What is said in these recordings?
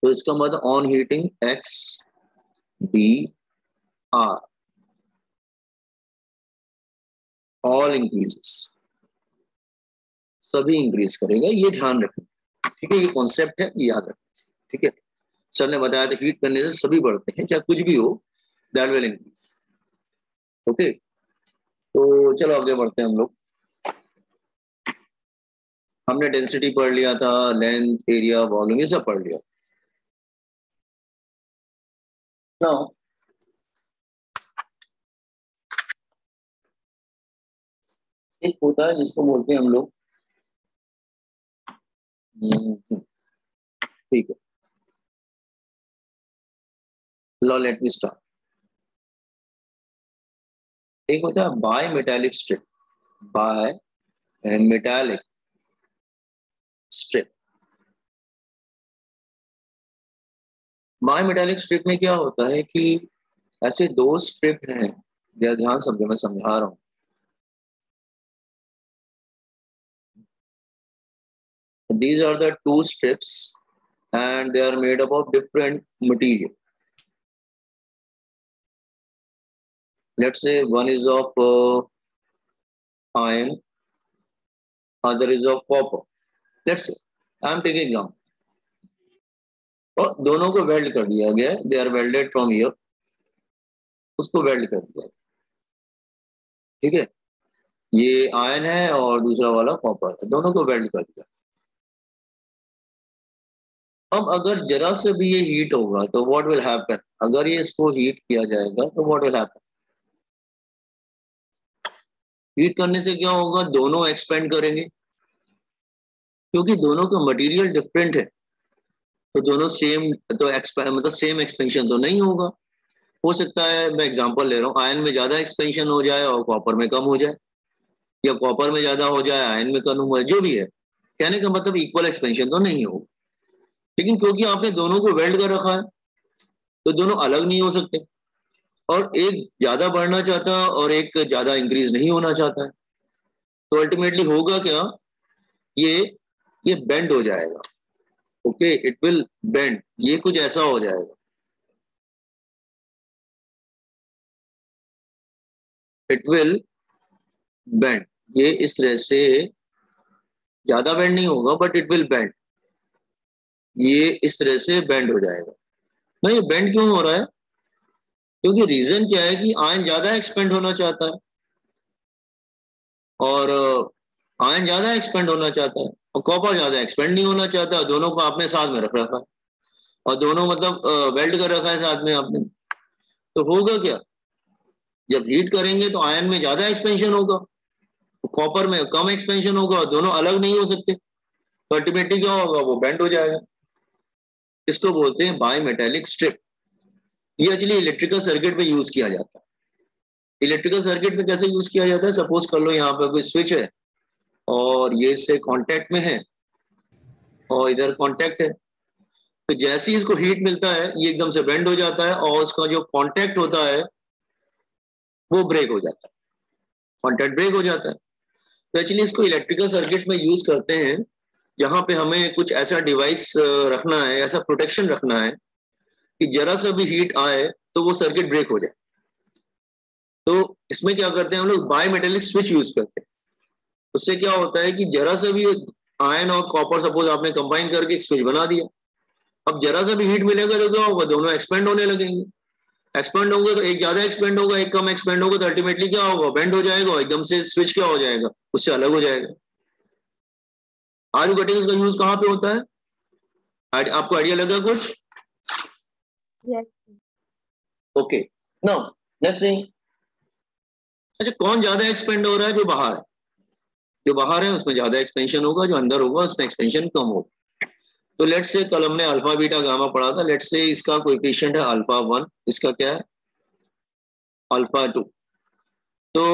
तो इसका मतलब on heating x D R all increases, सभी इंक्रीज करेगा, ये ध्यान रखें। ठीक है, ये कॉन्सेप्ट है, ये याद रखें। ठीक है, सर ने बताया था हीट करने से सभी बढ़ते हैं, चाहे कुछ भी हो, दैट विल इंक्रीज। ओके, तो चलो आगे बढ़ते हैं हम लोग। हमने डेंसिटी पढ़ लिया था, लेंथ, एरिया, वॉल्यूम, ये सब पढ़ लिया। नाउ एक होता है जिसको बोलते हैं हम लोग, ठीक है, लो लेट मी स्टार्ट। एक होता है bimetallic strip, bimetallic strip. Bimetallic strip में क्या होता है कि ऐसे दो स्ट्रिप हैं, ध्यान समझो, मैं समझा रहा हूं। These are the two strips and they are made up of different material. Let's say one is of iron, other is of copper. Let's say I am taking example. और दोनों को वेल्ड कर दिया गया, they are welded from here, उसको weld कर दिया, ठीक है, ये आयन है और दूसरा वाला कॉपर है, दोनों को वेल्ड कर दिया। अब अगर जरा से भी ये हीट होगा तो व्हाट विल हैपन, अगर ये इसको हीट किया जाएगा तो व्हाट विल हैपन, हीट करने से क्या होगा, दोनों एक्सपेंड करेंगे, क्योंकि दोनों का मटेरियल डिफरेंट है, तो दोनों सेम, तो मतलब सेम एक्सपेंशन तो नहीं होगा। हो सकता है, मैं एग्जांपल ले रहा हूँ, आयन में ज्यादा एक्सपेंशन हो जाए और कॉपर में कम हो जाए, या कॉपर में ज्यादा हो जाए आयन में कम हो जाए, जो भी है, कहने का मतलब इक्वल एक्सपेंशन तो नहीं होगा। लेकिन क्योंकि आपने दोनों को वेल्ड कर रखा है तो दोनों अलग नहीं हो सकते, और एक ज्यादा बढ़ना चाहता है और एक ज्यादा इंक्रीज नहीं होना चाहता है, तो अल्टीमेटली होगा क्या, ये ये बेंड हो जाएगा। ओके, इट विल बेंड, ये कुछ ऐसा हो जाएगा, इट विल बेंड, ये इस तरह से, ज्यादा बेंड नहीं होगा बट इट विल बेंड, ये इस तरह से बेंड हो जाएगा ना। ये बेंड क्यों हो रहा है, क्योंकि रीजन क्या है कि आयन ज्यादा एक्सपेंड होना चाहता है, और आयन ज्यादा एक्सपेंड होना चाहता है और कॉपर ज्यादा एक्सपेंड नहीं होना चाहता, दोनों को आपने साथ में रख रखा है, और दोनों मतलब वेल्ड कर रखा है साथ में आपने। तो होगा क्या, जब हीट करेंगे तो आयन में ज्यादा एक्सपेंशन होगा, कॉपर में कम एक्सपेंशन होगा, दोनों अलग नहीं हो सकते, तो अल्टीमेटली क्या होगा, वो बेंड हो जाएगा। इसको बोलते हैं बाई मेटेलिक स्ट्रिप। ये एक्चुअली इलेक्ट्रिकल सर्किट में यूज किया जाता है। इलेक्ट्रिकल सर्किट में कैसे यूज किया जाता है, सपोज कर लो यहाँ पे कोई स्विच है और ये इससे कांटेक्ट में है और इधर कांटेक्ट है, तो जैसे ही इसको हीट मिलता है ये एकदम से बेंड हो जाता है और उसका जो कांटेक्ट होता है वो ब्रेक हो जाता है, कांटेक्ट ब्रेक हो जाता है। तो एक्चुअली इसको इलेक्ट्रिकल सर्किट में यूज करते हैं जहां पे हमें कुछ ऐसा डिवाइस रखना है, ऐसा प्रोटेक्शन रखना है कि जरा सा भी हीट आए तो वो सर्किट ब्रेक हो जाए। तो इसमें क्या करते हैं हम लोग, बाय मेटेलिक स्विच यूज करते हैं। उससे क्या होता है कि जरा सा भी आयन और कॉपर सपोज आपने कंबाइन करके एक स्विच बना दिया, अब जरा सा भी हीट मिलेगा तो क्या होगा, दोनों एक्सपेंड होने लगेंगे, एक्सपेंड होंगे तो एक ज्यादा एक्सपेंड होगा, एक कम एक्सपेंड होगा, तो अल्टीमेटली क्या होगा, बेंड हो जाएगा और एकदम से स्विच क्या हो जाएगा, उससे अलग हो जाएगा। आलू कटिंग का यूज कहाँ पे होता है, आपको आइडिया लगा कुछ? Yes. Okay, now next thing, अच्छा कौन ज्यादा एक्सपेंड हो रहा है, जो बाहर है, जो बाहर है उसमें ज्यादा एक्सपेंशन होगा, जो अंदर होगा उसमें एक्सपेंशन कम होगा। तो लेट्स से कल हमने अल्फा बीटा गामा पढ़ा था, लेट्स से इसका कोएफिशिएंट है अल्फा 1, इसका क्या है अल्फा 2, तो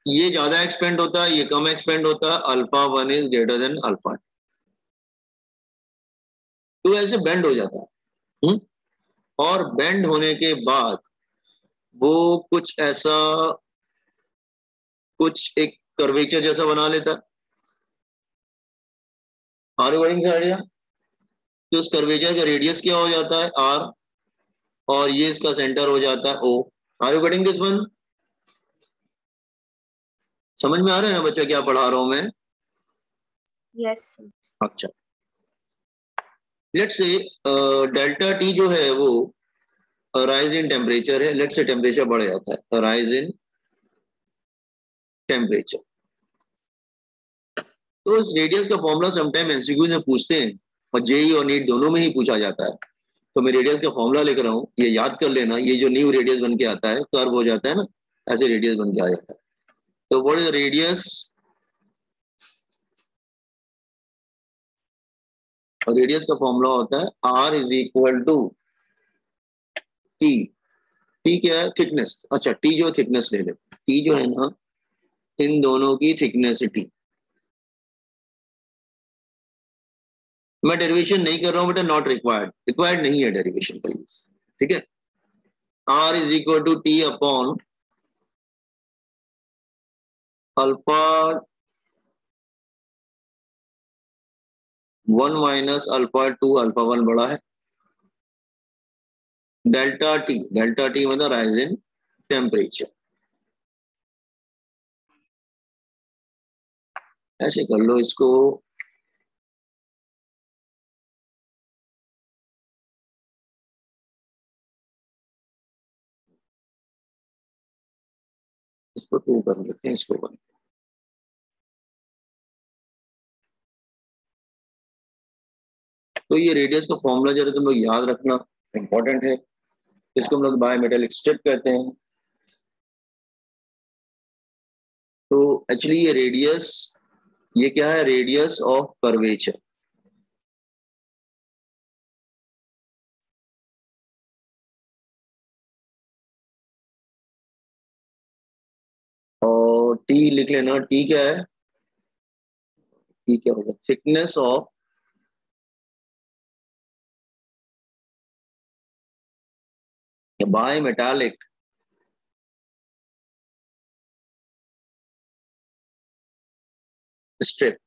ये ज्यादा एक्सपेंड होता है, ये कम एक्सपेंड होता है, alpha 1 is greater than alpha 2, तो ऐसे बेंड हो जाता है। और बेंड होने के बाद वो कुछ ऐसा, कुछ एक कर्वेचर जैसा बना लेता है। Are you getting the idea? तो इस कर्वेचर का रेडियस क्या हो जाता है r, और ये इसका सेंटर हो जाता है o। Are you getting this one? समझ में आ रहा है ना बच्चा क्या पढ़ा रहा हूं मैं? Yes. अच्छा, लेट्स से डेल्टा टी जो है वो राइज इन टेम्परेचर है। लेट्स से टेम्परेचर बढ़ जाता है, राइज इन टेम्परेचर। तो इस रेडियस का फॉर्मूला समटाइम एमसीक्यू में पूछते हैं, और जेई और नीट दोनों में ही पूछा जाता है। तो मैं रेडियस का फॉर्मूला लिख रहा हूँ, ये याद कर लेना। ये जो न्यू रेडियस बन के आता है, कर्व हो जाता है ना, ऐसे रेडियस बन के आ जाता है। तो व्हाट इज रेडियस? और रेडियस का फॉर्मूला होता है R is equal to T. T क्या है? थिकनेस। अच्छा, टी जो थिकनेस ले ले, टी जो है ना, इन दोनों की थिकनेस टी। मैं डेरिवेशन नहीं कर रहा हूं बेटा, नॉट रिक्वायर्ड, रिक्वायर्ड नहीं है डेरिवेशन का यूज, ठीक है। R is equal to T upon alpha 1 minus alpha 2, alpha 1 बड़ा है, डेल्टा टी। डेल्टा टी मतलब राइज इन टेम्परेचर। ऐसे कर लो इसको। इसको 2 कर देते हैं, इसको 1। तो ये रेडियस का फॉर्मूला जरा तुम लोग याद रखना, इंपॉर्टेंट है। इसको हम लोग बाय मेटेलिक स्ट्रिप कहते हैं। तो एक्चुअली ये रेडियस, ये क्या है? Radius of curvature. और टी लिख लेना। टी क्या है? टी क्या होगा? Thickness of bimetallic strip.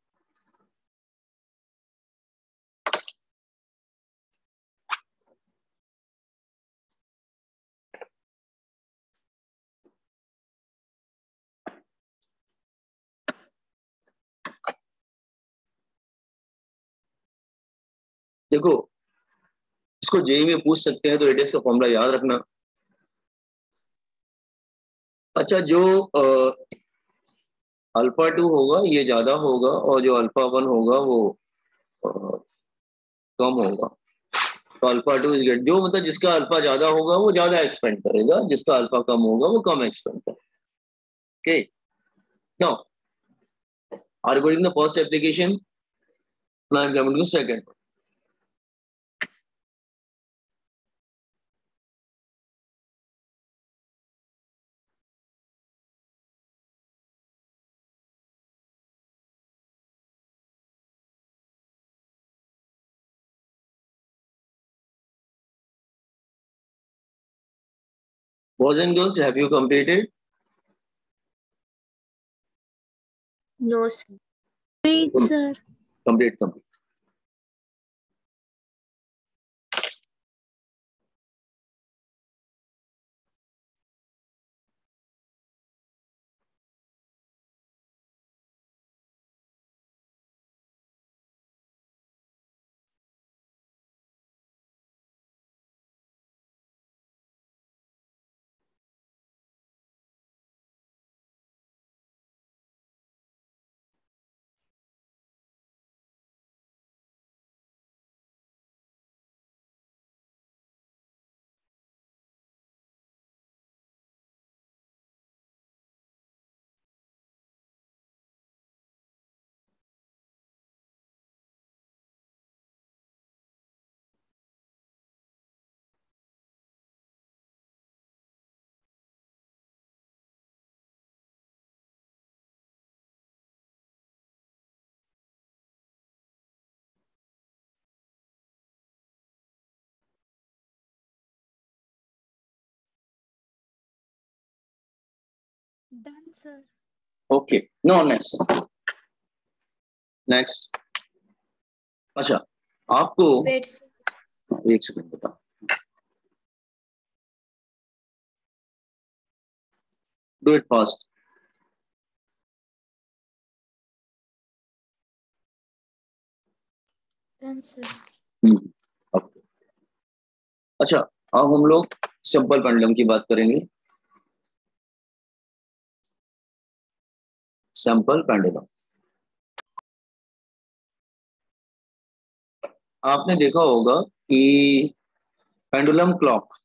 देखो, इसको जेई में पूछ सकते हैं, तो रेडियस का फॉर्मूला याद रखना। अच्छा, जो अल्फा 2 होगा ये ज्यादा होगा, और जो अल्फा 1 होगा वो अ, कम होगा। तो अल्फा 2 इज ग्रेट, जो मतलब जिसका अल्फा ज्यादा होगा वो ज्यादा एक्सपेंड करेगा, जिसका अल्फा कम होगा वो कम एक्सपेंड करेगा। Okay, now are you going to the first application? Now I'm coming to the second. Boys and girls, have you completed? No, sir. Great, sir. Complete. Done, sir. Okay. No, next. Next. अच्छा, आपको wait sir. एक second बता, do it fast. Done sir. Okay, अच्छा अब हम लोग simple pendulum की बात करेंगे। सिंपल पेंडुलम, आपने देखा होगा कि पेंडुलम क्लॉक,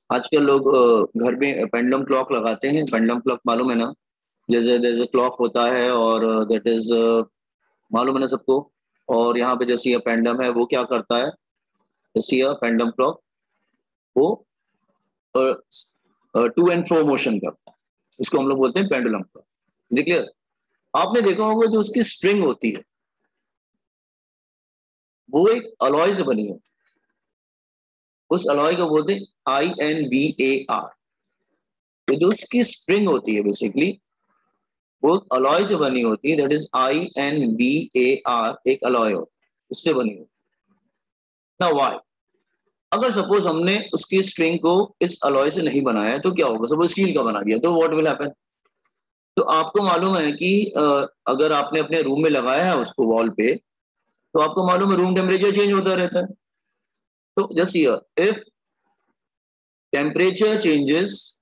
आजकल लोग घर में पेंडुलम क्लॉक लगाते हैं। पेंडुलम क्लॉक मालूम है ना, जैसे जैसे क्लॉक होता है और दैट इज मालूम है ना सबको। और यहाँ पे जैसे ये पेंडुलम है वो क्या करता है, जैसे ये पेंडुलम क्लॉक वो टू एंड फ्रो मोशन करता है, इसको हम लोग बोलते हैं पेंडुलम क्लॉक। Is clear? आपने देखा होगा जो उसकी स्प्रिंग होती है वो एक अलॉय से बनी है, उस अलॉय को बोलते हैं INVAR। तो जो उसकी स्प्रिंग होती है बेसिकली वो अलॉय से बनी होती है, दैट इज INVAR, एक अलॉय होती है, उससे बनी होती है। ना वाई, अगर सपोज हमने उसकी स्ट्रिंग को इस अलॉय से नहीं बनाया तो क्या होगा, सपोज स्टील का बना दिया तो व्हाट विल हैपन। तो आपको मालूम है कि अगर आपने अपने रूम में लगाया है उसको वॉल पे, तो आपको मालूम है रूम टेम्परेचर चेंज होता रहता है। तो just here if temperature changes,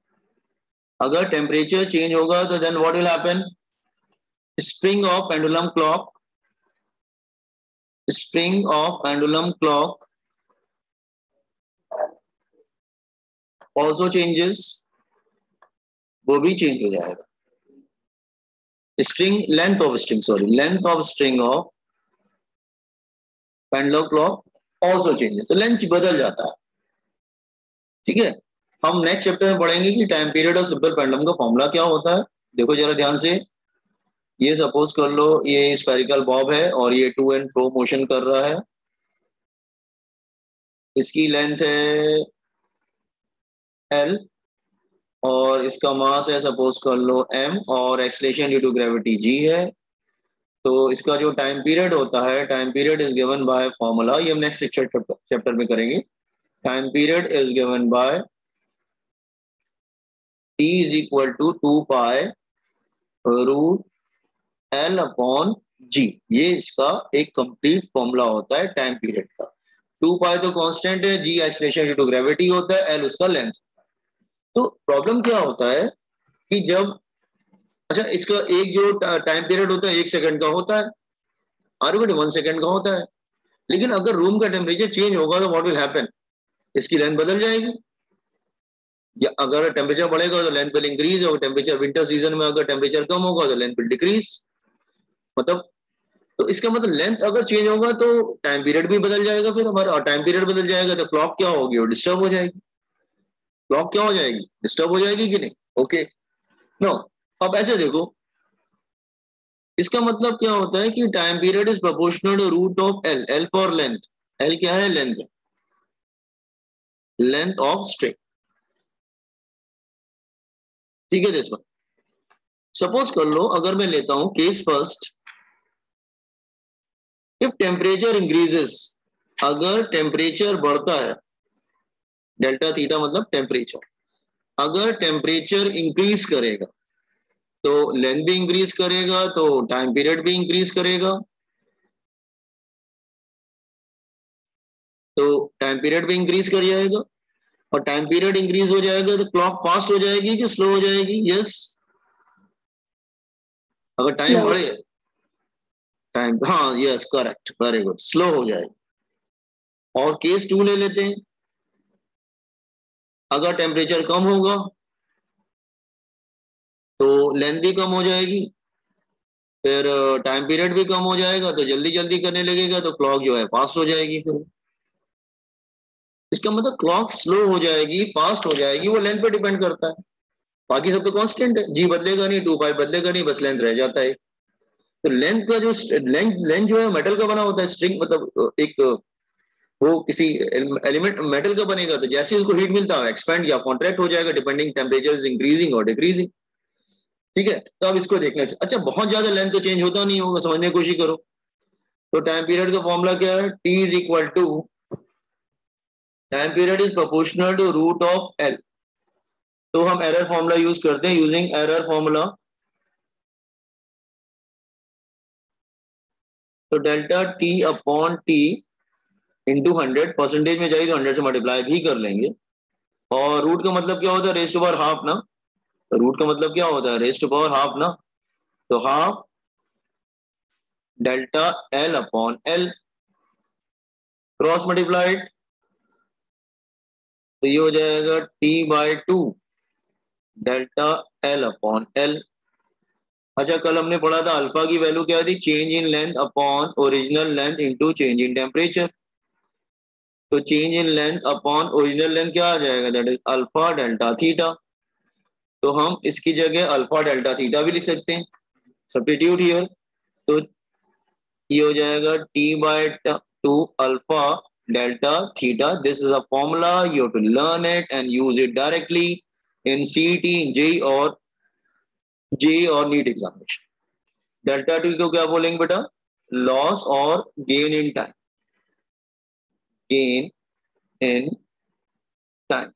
अगर टेम्परेचर चेंज होगा तो then what will happen, spring of pendulum clock, spring of pendulum clock also changes, वो भी चेंज हो जाएगा। String length of string, sorry length of string of pendulum clock also changes, तो length बदल जाता है। ठीक है, हम नेक्स्ट चैप्टर में पढ़ेंगे कि टाइम पीरियड और सिंपल पेंडुलम का फॉर्मूला क्या होता है। देखो जरा ध्यान से, ये सपोज कर लो ये स्फेरिकल बॉब है और ये टू एंड फ्रो मोशन कर रहा है, इसकी लेंथ है L और इसका मास है सपोज कर लो M और acceleration due to gravity G है। तो इसका जो टाइम पीरियड होता है, time period is given by formula, ये हम नेक्स्ट चैप्टर में करेंगे। Time period is given by T is equal to 2 pi root L upon G, ये इसका एक कंप्लीट फॉर्मूला होता है टाइम पीरियड का। 2 पाई तो कांस्टेंट है, G acceleration due to gravity होता है, L उसका लेंथ। तो प्रॉब्लम क्या होता है कि जब, अच्छा इसका एक जो टाइम पीरियड होता है 1 सेकंड का होता है, आर्गुमेंट 1 सेकंड का होता है, लेकिन अगर रूम का टेम्परेचर चेंज होगा तो व्हाट विल हैपन, इसकी लेंथ बदल जाएगी। या अगर टेम्परेचर बढ़ेगा तो लेंथ विल इंक्रीज, और टेम्परेचर विंटर सीजन में अगर टेम्परेचर कम होगा तो लेंथ विल डिक्रीज। मतलब तो इसका मतलब लेंथ अगर चेंज होगा तो टाइम पीरियड भी बदल जाएगा, फिर हमारा, और टाइम पीरियड बदल जाएगा तो क्लॉक क्या होगी, वो डिस्टर्ब हो जाएगी। क्लॉक क्या हो जाएगी, डिस्टर्ब हो जाएगी कि नहीं। ओके नो, अब ऐसे देखो, इसका मतलब क्या होता है कि time period is proportional to root of L, L for length, L क्या है, लेंथ है, लेंथ ऑफ स्ट्रिंग। ठीक है दिस वन, सपोज कर लो अगर मैं लेता हूं case first, if temperature increases, अगर टेम्परेचर बढ़ता है, डेल्टा थीटा मतलब टेम्परेचर, अगर टेम्परेचर इंक्रीज करेगा तो लेंथ भी इंक्रीज करेगा, तो टाइम पीरियड भी इंक्रीज करेगा। तो टाइम पीरियड भी इंक्रीज कर जाएगा, और टाइम पीरियड इंक्रीज हो जाएगा तो क्लॉक फास्ट हो जाएगी कि स्लो हो जाएगी, यस। अगर टाइम Slow. बढ़े, टाइम, हाँ yes correct, very good, slow हो जाएगी। और केस 2 ले लेते हैं, अगर टेम्परेचर कम होगा तो लेंथ भी कम हो जाएगी, फिर टाइम पीरियड भी कम हो जाएगा, तो जल्दी जल्दी करने लगेगा तो क्लॉक जो है फास्ट हो जाएगी। फिर इसका मतलब क्लॉक स्लो हो जाएगी, फास्ट हो जाएगी, वो लेंथ पे डिपेंड करता है। बाकी सब तो कांस्टेंट है, जी बदलेगा नहीं, 2 पाई बदलेगा नहीं, बस लेंथ रह जाता है। तो लेंथ का जो लेंथ जो है मेटल का बना होता है, स्ट्रिंग मतलब एक वो किसी एलिमेंट मेटल का बनेगा, तो जैसे उसको हीट मिलता है एक्सपेंड या कॉन्ट्रैक्ट हो जाएगा डिपेंडिंग टेम्परेचर इज इंक्रीजिंग और डिक्रीजिंग। ठीक है, तो अब इसको देखना चाहिए। अच्छा, बहुत ज्यादा लेंथ तो चेंज होता नहीं होगा, समझने की कोशिश करो। तो टाइम पीरियड का फॉर्मूला क्या है? T is equal to time period is proportional to root of L. तो हम एरर फॉर्मूला यूज करते हैं, यूजिंग एरर फॉर्मूला। तो delta T upon T into 100, percentage में चाहिए तो 100 से मल्टीप्लाई भी कर लेंगे। और रूट का मतलब क्या होता है? रेस्ट पावर हाफ ना। रूट का मतलब क्या होता है? रेस्ट पावर हाफ ना। तो half delta L upon L, cross multiplied, तो ये हो जाएगा T by two delta L upon L. अच्छा, कल हमने पढ़ा था अल्फा की वैल्यू क्या थी? Change in length upon original length into change in temperature. तो change in length upon original length क्या आ जाएगा? That is alpha delta theta. तो हम इसकी जगह अल्फा डेल्टा थीटा भी लिख सकते हैं, सब्स्टिट्यूट हियर। तो ये हो जाएगा T by two alpha delta theta. This is a formula, you have to learn it and use it directly in CET, in JEE और नीट एग्जामिनेशन। डेल्टा टी को क्या बोलेंगे बेटा? लॉस और gain in time, gain in time.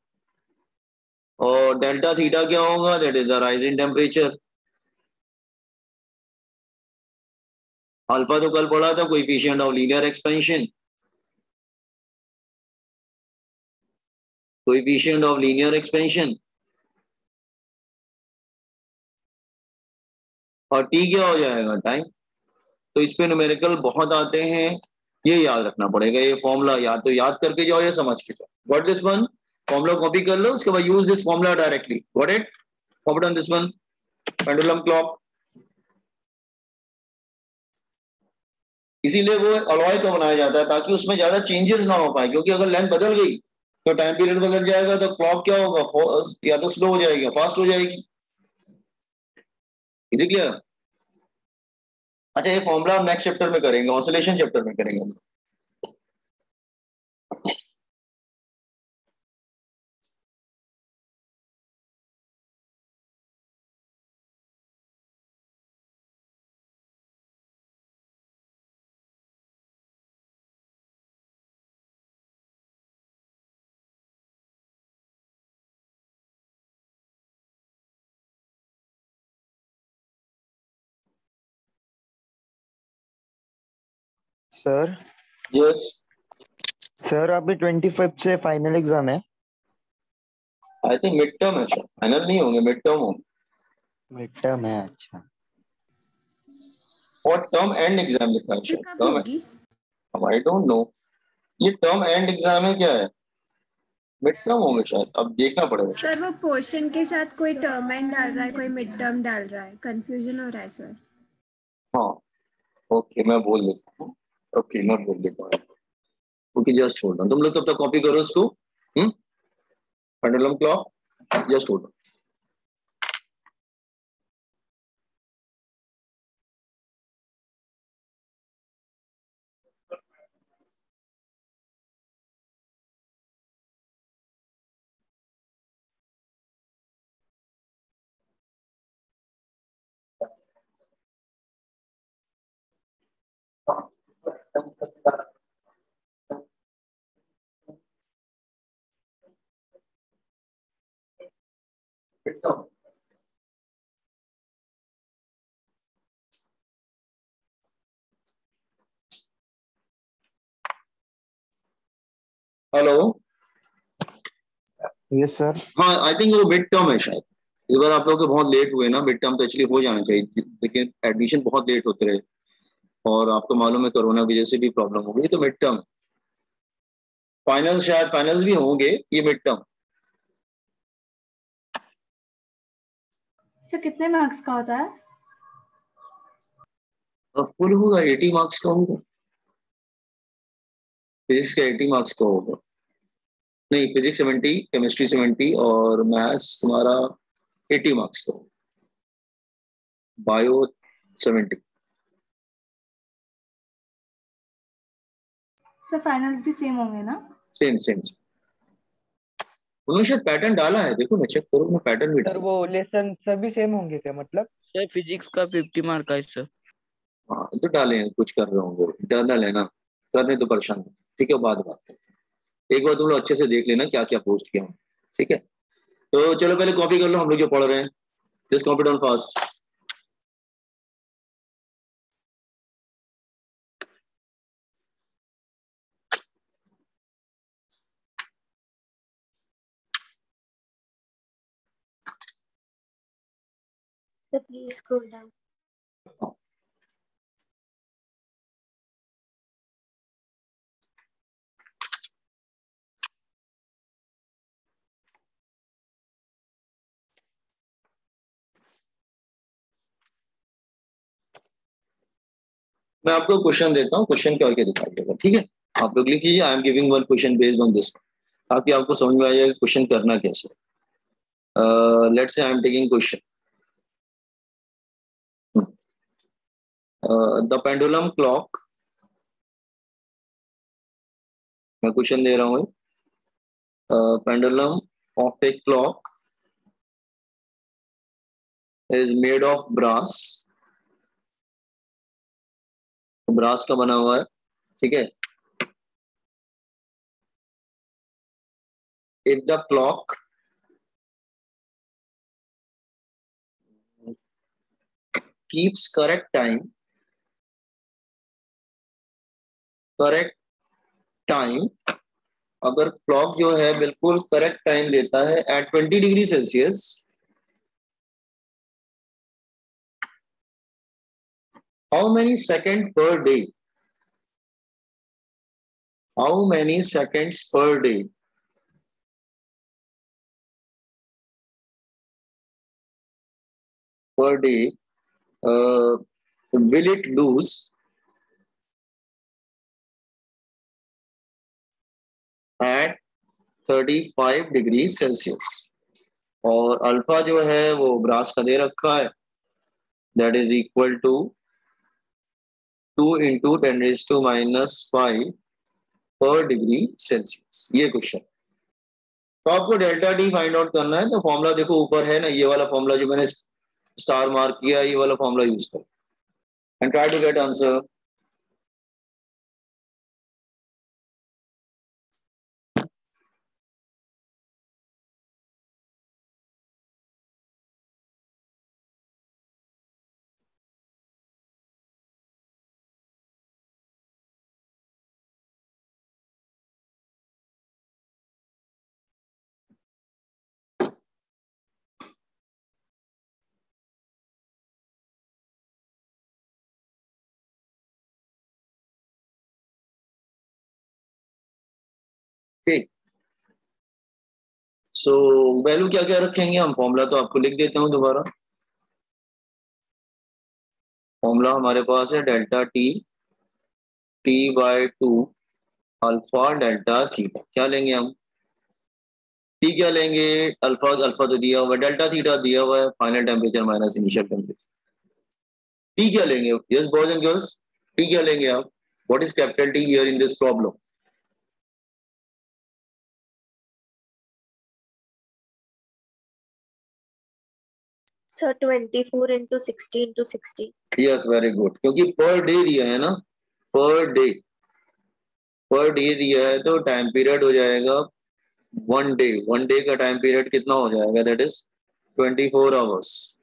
और delta theta क्या होगा? That is the rise in temperature. Alpha तो कल पढ़ा था, coefficient of linear expansion, coefficient of linear expansion. और टी क्या हो जाएगा? टाइम। तो इस पे न्यूमेरिकल बहुत आते हैं, ये याद रखना पड़ेगा। ये फॉर्मूला या तो याद करके जाओ या समझ के जाओ। What this one? Formula copy कर लो, उसके बाद use this formula directly. What it? Copy on this one, pendulum clock. इसीलिए वो अलॉय का बनाया जाता है ताकि उसमें ज्यादा चेंजेस ना हो पाए, क्योंकि अगर लेंथ बदल गई तो टाइम पीरियड बदल जाएगा, तो क्लॉक क्या होगा? या तो स्लो हो जाएगी या फास्ट हो जाएगी। Is it clear? अच्छा, ये फॉर्मूला हम नेक्स्ट चैप्टर में करेंगे, ऑसिलेशन चैप्टर में करेंगे हम। सर यस, सर अभी 25 से फाइनल एग्जाम है। आई थिंक मिड टर्म है, फाइनल नहीं होंगे, मिड टर्म होंगे। मिड टर्म है, अच्छा। और टर्म एंड एग्जाम लिखा है फिर शायद, कब टर्म। होगी? अब आई डोंट नो, ये टर्म एंड एग्जाम है क्या है? मिड टर्म होंगे शायद, अब देखना पड़ेगा। सर वो पोर्शन के साथ कोई टर्म एंड डाल रहा है, कोई मिड टर्म डाल रहा है, कंफ्यूजन हो रहा है सर। हाँ, ओके, मैं बोल देता हूँ। ओके, मैं बोल देता हूँ। ओके, जस्ट होल्ड ऑन, तुम लोग तब तक कॉपी करो इसको। Pendulum clock, just hold on. Hello. Yes sir. हाँ, आई थिंक वो मिड टर्म है शायद। इस बार आप लोग के बहुत लेट हुए ना, मिड टर्म तो एक्चुअली हो जाना चाहिए, लेकिन एडमिशन बहुत लेट होते रहे और आपको मालूम है कोरोना की वजह से भी प्रॉब्लम हो गई, तो मिड टर्म। फाइनल शायद, फाइनल्स भी होंगे, ये मिड टर्म। सर कितने मार्क्स का होता है? फुल होगा, 80 मार्क्स का होगा। फिजिक्स का 80 मार्क्स का होगा। नहीं, फिजिक्स 70, केमिस्ट्री 70 और मैथ्स तुम्हारा 80 मार्क्स का होगा। बायो 70। सर फाइनल्स भी सेम होंगे ना? Same same. उन्होंने शायद पैटर्न डाला है, देखो ना चेक करो, उन्होंने पैटर्न भी सर डाला। वो लेसन सभी सेम होंगे क्या मतलब? सर फिजिक्स का 50 मार्क है सर। हाँ तो डाले हैं, कुछ कर रहे होंगे, इंटरनल है ना, करने तो परेशान नहीं। ठीक है, बाद बात करते हैं। एक बार तुम लोग अच्छे से देख लेना क्या क्या पोस्ट किया हूँ, ठीक है। तो चलो पहले कॉपी कर लो, हम लोग जो पढ़ रहे हैं, just copy down fast. So please scroll down. मैं आपको क्वेश्चन देता हूँ, क्वेश्चन करके दिखाइएगा, ठीक है। आप लोग लिख लीजिए, I am giving one question based on this, ताकि आपको समझ में आ जाएगा क्वेश्चन करना कैसे। Let's say I am taking question, the pendulum clock, मैं क्वेश्चन दे रहा हूँ, pendulum of a clock is made of brass, brass का बना हुआ है, ठीक है। If the clock keeps correct time, अगर क्लॉक जो है बिल्कुल करेक्ट टाइम देता है at 20 degree Celsius, how many second per day, how many seconds per day, per day will it lose at 35 degree Celsius. और अल्फा जो है वो ब्रास का दे रखा है, that is equal to 2 into 10⁻⁵ per degree Celsius. ये question, तो आपको डेल्टा टी फाइंड आउट करना है। तो फॉर्मूला देखो ऊपर है ना, ये वाला फॉर्मूला जो मैंने स्टार मार्क किया, ये वाला फॉर्मूला यूज करो and try to get answer. ठीक, सो वैल्यू क्या क्या रखेंगे हम, फॉर्मूला तो आपको लिख देता हूं दोबारा। फॉर्मूला हमारे पास है delta T, T/2 alpha delta theta. क्या लेंगे हम, टी क्या लेंगे, अल्फा, अल्फा तो दिया हुआ है, डेल्टा थीटा दिया हुआ है, final temperature minus initial temperature. T क्या लेंगे, yes boys and girls, T क्या लेंगे आप, what is capital T here in this problem. So 24 into 60 into 60. Yes very good, क्योंकि पर डे दिया है ना, पर डे, पर डे दिया है तो टाइम पीरियड हो जाएगा 1 डे। 1 डे का टाइम पीरियड कितना हो जाएगा, that is 24 hours,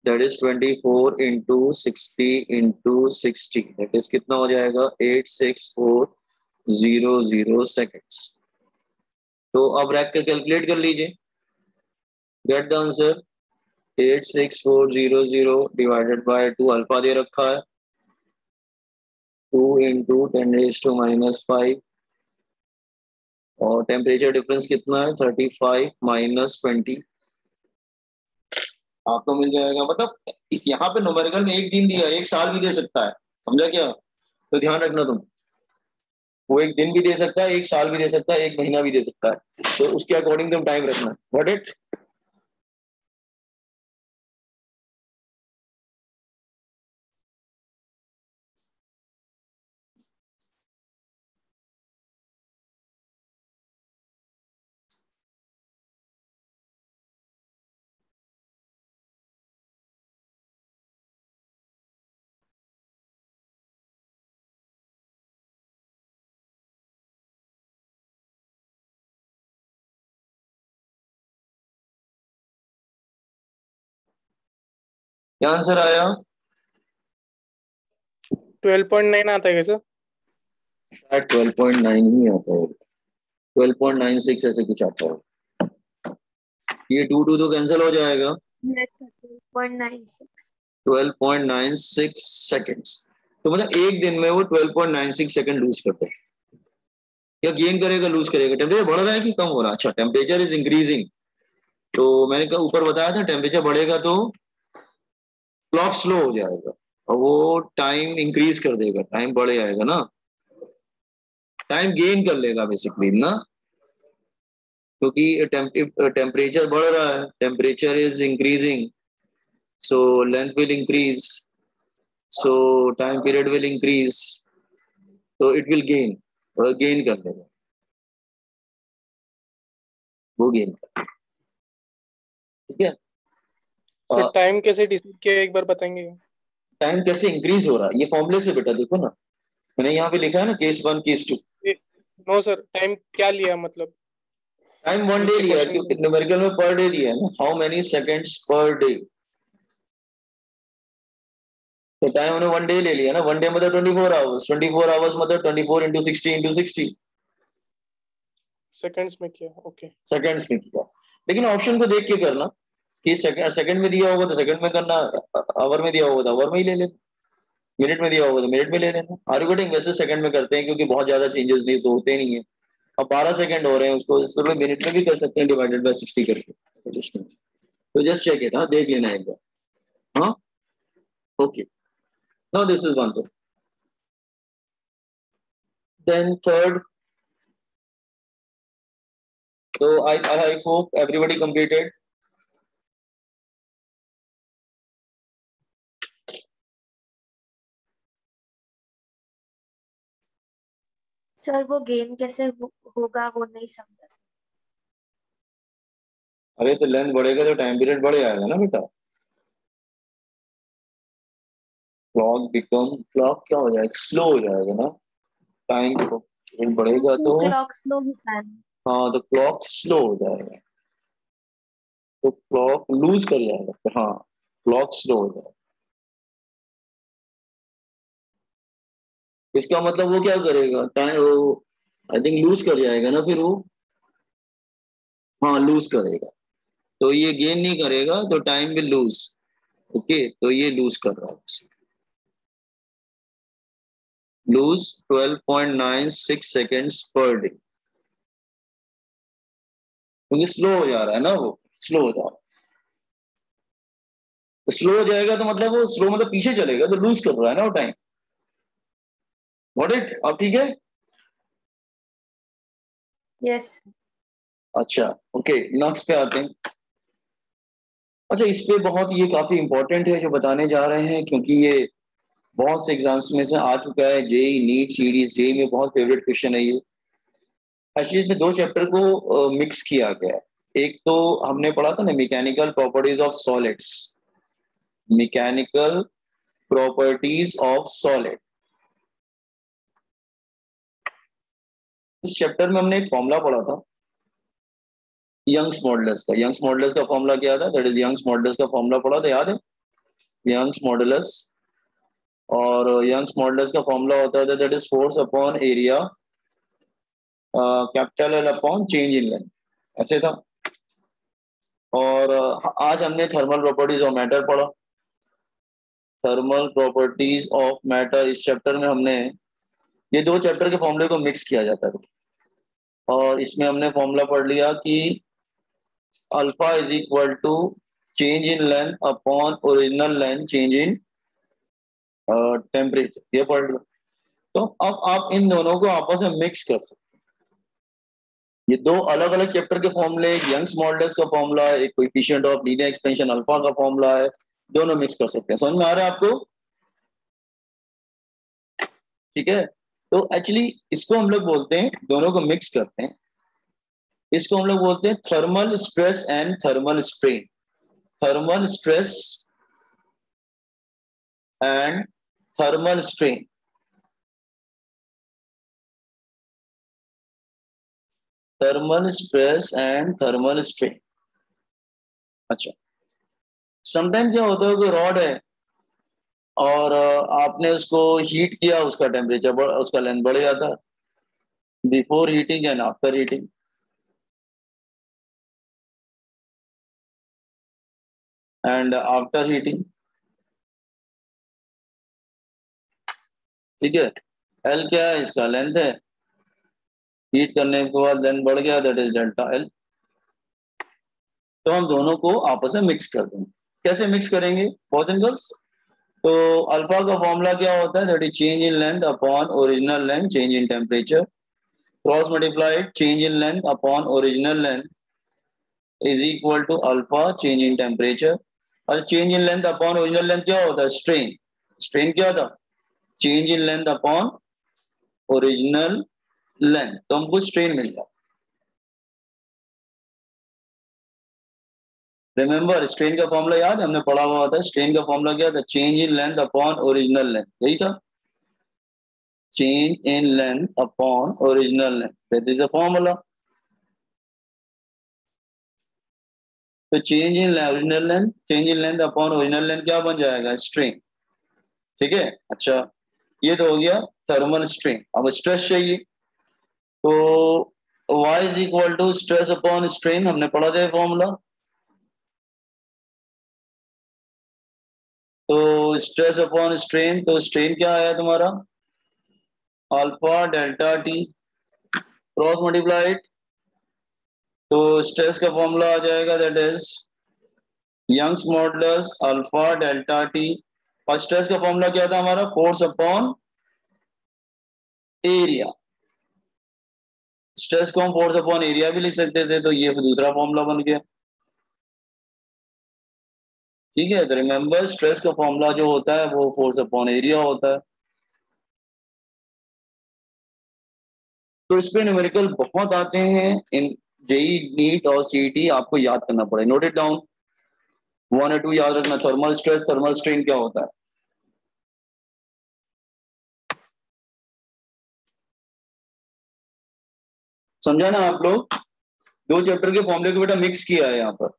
that is 24 into 60 into 60, that is कितना हो जाएगा 86400 सेकेंड्स। तो अब रैक के कैलकुलेट कर लीजिए, get the answer. 86400 divided by 2, alpha दे रखा है, 2 इंटू 10⁻⁵ और टेम्परेचर डिफरेंस कितना है 35 माइनस 20, आपको मिल जाएगा। मतलब इस यहाँ पे न्यूमेरिकल में एक दिन दिया, एक साल भी दे सकता है, समझा क्या, तो ध्यान रखना तुम, वो एक दिन भी दे सकता है, एक साल भी दे सकता है, एक महीना भी दे सकता है, तो उसके अकॉर्डिंग तुम टाइम रखना, व्हाट इट। क्या आंसर आया? 12.9 आता है क्या सर? शायद 12.9 ही आता है, 12.96 ऐसे कुछ आता है। ये 2 तो कैंसिल हो जाएगा। Yes, sir. 12.96. 12.96 सेकेंड्स। तो मतलब एक दिन में वो 12.96 सेकंड लूज करता है। क्या गेन करेगा, लूज करेगा? टेम्परेचर बढ़ रहा है कि कम हो रहा है? अच्छा, टेम्परेचर इज इंक्रीजिंग। तो मैंने कहा ऊपर बताया था टेम्परेचर बढ़ेगा तो क्लॉक स्लो हो जाएगा और वो टाइम इंक्रीज कर देगा, टाइम बढ़ जाएगा ना, टाइम गेन कर लेगा बेसिकली ना, क्योंकि टेम्परेचर बढ़ रहा है, temperature is increasing, so length will increase, so time period will increase, तो इट विल गेन, गेन कर लेगा, वो गेन कर, ठीक है। सर टाइम कैसे डिसाइड किया एक बार बताएंगे? टाइम कैसे इंक्रीज हो रहा है ये फॉर्मूले से बेटा देखो ना, मैंने यहाँ पे लिखा है ना case 1 case 2। No sir, time क्या लिया मतलब? टाइम 1 डे लिया है क्योंकि न्यूमेरिकल में पर डे दिया है ना, how many seconds per day, तो टाइम हमने 1 डे ले लिया ना, 1 डे मतलब 24 आवर्स, 24 आवर्स मतलब 24 इंटू 60 इंटू 60 सेकंड्स में किया, ओके। सेकंड्स में किया। लेकिन ऑप्शन को देख के करना कि सेकंड में दिया होगा तो सेकंड में करना, आवर में दिया होगा तो आवर में ही ले लेना, मिनट में दिया होगा तो मिनट में ले लेना। आर्गुमेंटिंग वैसे सेकंड में करते हैं क्योंकि बहुत ज्यादा चेंजेस नहीं तो होते नहीं है। अब 12 सेकंड हो रहे हैं, उसको सिर्फ मिनट में भी कर सकते हैं डिवाइडेड बाय 60 करके, तो जस्ट चेक इट, हाँ देख लेना एक बार, हाँ okay. Now this is one thing, then third, so I hope everybody completed. Sir वो गेन कैसे होगा वो नहीं समझा सर। अरे तो लेंथ बढ़ेगा तो टाइम पीरियड बढ़ जाएगा ना बेटा, क्लॉक क्या हो जाएगा, स्लो हो जाएगा ना, टाइम पीरियड बढ़ेगा तो क्लॉक स्लो होता है। हाँ तो क्लॉक स्लो हो जाएगा, तो क्लॉक लूज कर जाएगा, तो हाँ क्लॉक स्लो हो जाएगा। इसका मतलब वो क्या करेगा, टाइम वो आई थिंक लूज कर जाएगा ना फिर वो, हाँ लूज करेगा, तो ये गेन नहीं करेगा तो टाइम विल लूज, ओके तो ये लूज कर रहा है, लूज 12.96 सेकेंड्स पर डे, क्योंकि स्लो हो जा रहा है ना, वो स्लो हो जा रहा है, तो स्लो हो जाएगा तो मतलब वो स्लो मतलब पीछे चलेगा तो लूज कर रहा है ना वो टाइम, व्हाट इट, अब ठीक है। यस। अच्छा ओके, नेक्स्ट पे आते हैं। अच्छा इस पे बहुत ये काफी इंपॉर्टेंट है जो बताने जा रहे हैं, क्योंकि ये बहुत से एग्जाम्स में से आ चुका है, जेई नीट सीरीज जेई में बहुत फेवरेट क्वेश्चन है ये। एक्चुअली इसमें दो चैप्टर को मिक्स किया गया है, एक तो हमने पढ़ा था ना mechanical properties of solids, mechanical properties of solid, इस चैप्टर में हमने एक फॉर्मूला पढ़ा था यंग्स मॉडुलस का। यंग्स मॉडुलस का फॉर्मूला क्या था, दैट इज यंग्स मॉडुलस का फॉर्मूला पढ़ा था, याद है यंग्स मॉडुलस, और यंग्स मॉडुलस का फॉर्मूला होता है that is force upon area capital L upon change in length, ऐसे था। और आज हमने थर्मल प्रॉपर्टीज ऑफ मैटर पढ़ा, थर्मल प्रॉपर्टीज ऑफ मैटर, इस चैप्टर में हमने ये दो चैप्टर के फॉर्मूले को मिक्स किया जाता है, और इसमें हमने फॉर्मूला पढ़ लिया कि alpha is equal to change in length upon original length change in temperature, ये पढ़ लो। तो अब आप इन दोनों को आपस में मिक्स कर सकते, ये दो अलग अलग चैप्टर के फॉर्मूले, यंग्स मॉडुलस का फॉर्मूला, एक coefficient of linear expansion alpha का फॉर्मूला है, दोनों मिक्स कर सकते हैं। समझ में आ रहा है आपको? ठीक है, तो एक्चुअली इसको हम लोग बोलते हैं, दोनों को मिक्स करते हैं, इसको हम लोग बोलते हैं thermal stress and thermal strain, thermal stress and thermal strain, thermal stress and thermal strain. अच्छा समटाइम क्या होता है कि रॉड है और आपने उसको हीट किया, उसका टेम्परेचर उसका लेंथ बढ़ जाता है before heating and after heating. And after heating, ठीक है। एल क्या है, इसका लेंथ है, हीट करने के बाद लेंथ बढ़ गया, दैट इज डेल्टा एल। तो हम दोनों को आपस में मिक्स कर देंगे। कैसे मिक्स करेंगे बॉयज एंड गर्ल्स? तो अल्फा का फॉर्मूला क्या होता है, that is change in length upon original length change in temperature, cross multiplied change in length upon original length is equal to alpha change in temperature. और change in length upon original length क्या होता है, strain. Strain क्या था, change in length upon original length, तो हमको strain मिल गया। Remember strain का फॉर्मूला याद है, हमने पढ़ा हुआ था। स्ट्रेन का फॉर्मूला क्या था, change in length upon original length, यही था, change in length upon original length, that is the formula. तो change in original length, change in length upon original length क्या बन जाएगा, स्ट्रेन। ठीक है, अच्छा ये तो हो गया थर्मल स्ट्रेन। अब स्ट्रेस चाहिए, तो y is equal to stress upon strain, हमने पढ़ा था फॉर्मूला। तो स्ट्रेस अपॉन स्ट्रेन, तो स्ट्रेन क्या आया तुम्हारा, alpha delta T cross multiplied, तो स्ट्रेस का फॉर्मूला आ जाएगा that is Young's modulus alpha delta T. और स्ट्रेस का फॉर्मूला क्या था हमारा, फोर्स अपॉन एरिया। स्ट्रेस को हम फोर्स अपॉन एरिया भी लिख सकते थे, तो ये दूसरा फॉर्मूला बन गया। ठीक है, तो रिमेंबर स्ट्रेस का फॉर्मूला जो होता है वो फोर्स अपॉन एरिया होता है। तो इस पे न्यूमेरिकल बहुत आते हैं, इन जेई नीट और सीईटी आपको याद करना पड़ेगा। नोट इट डाउन, 1 और 2 याद रखना। थर्मल स्ट्रेस थर्मल स्ट्रेन क्या होता है, समझा ना आप लोग? दो चैप्टर के फॉर्मूले को बेटा मिक्स किया है यहाँ पर।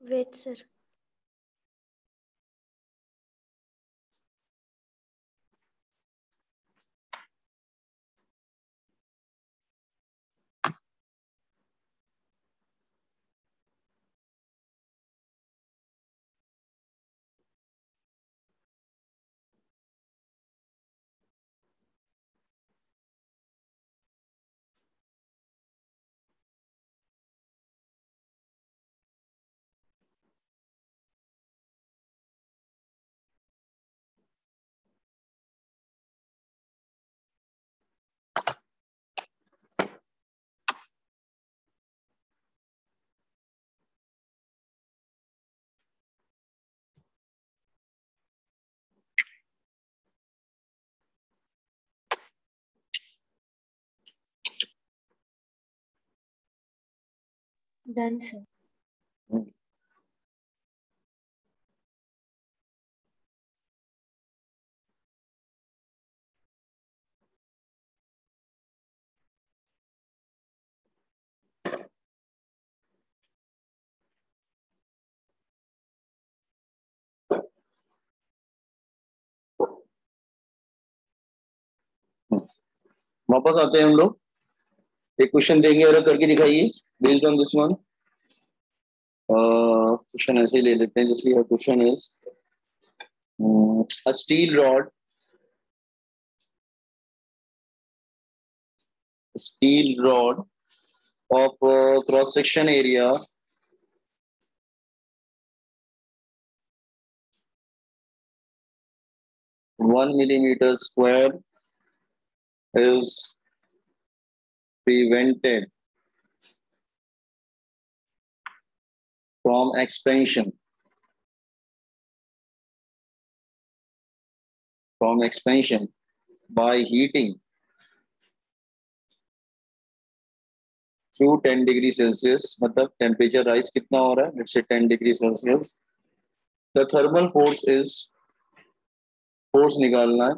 Wait, sir. Done, sir. वापस आते हैं हम लोग, एक क्वेश्चन देंगे और करके दिखाइए based on this one. Question ऐसे ही ले लेते हैं, जैसे question is a steel rod of cross section area 1 millimeter square is prevented from expansion by heating through 10 degree Celsius, मतलब टेम्परेचर राइज कितना हो रहा है, let's say 10 degree Celsius. The thermal force निकालना है,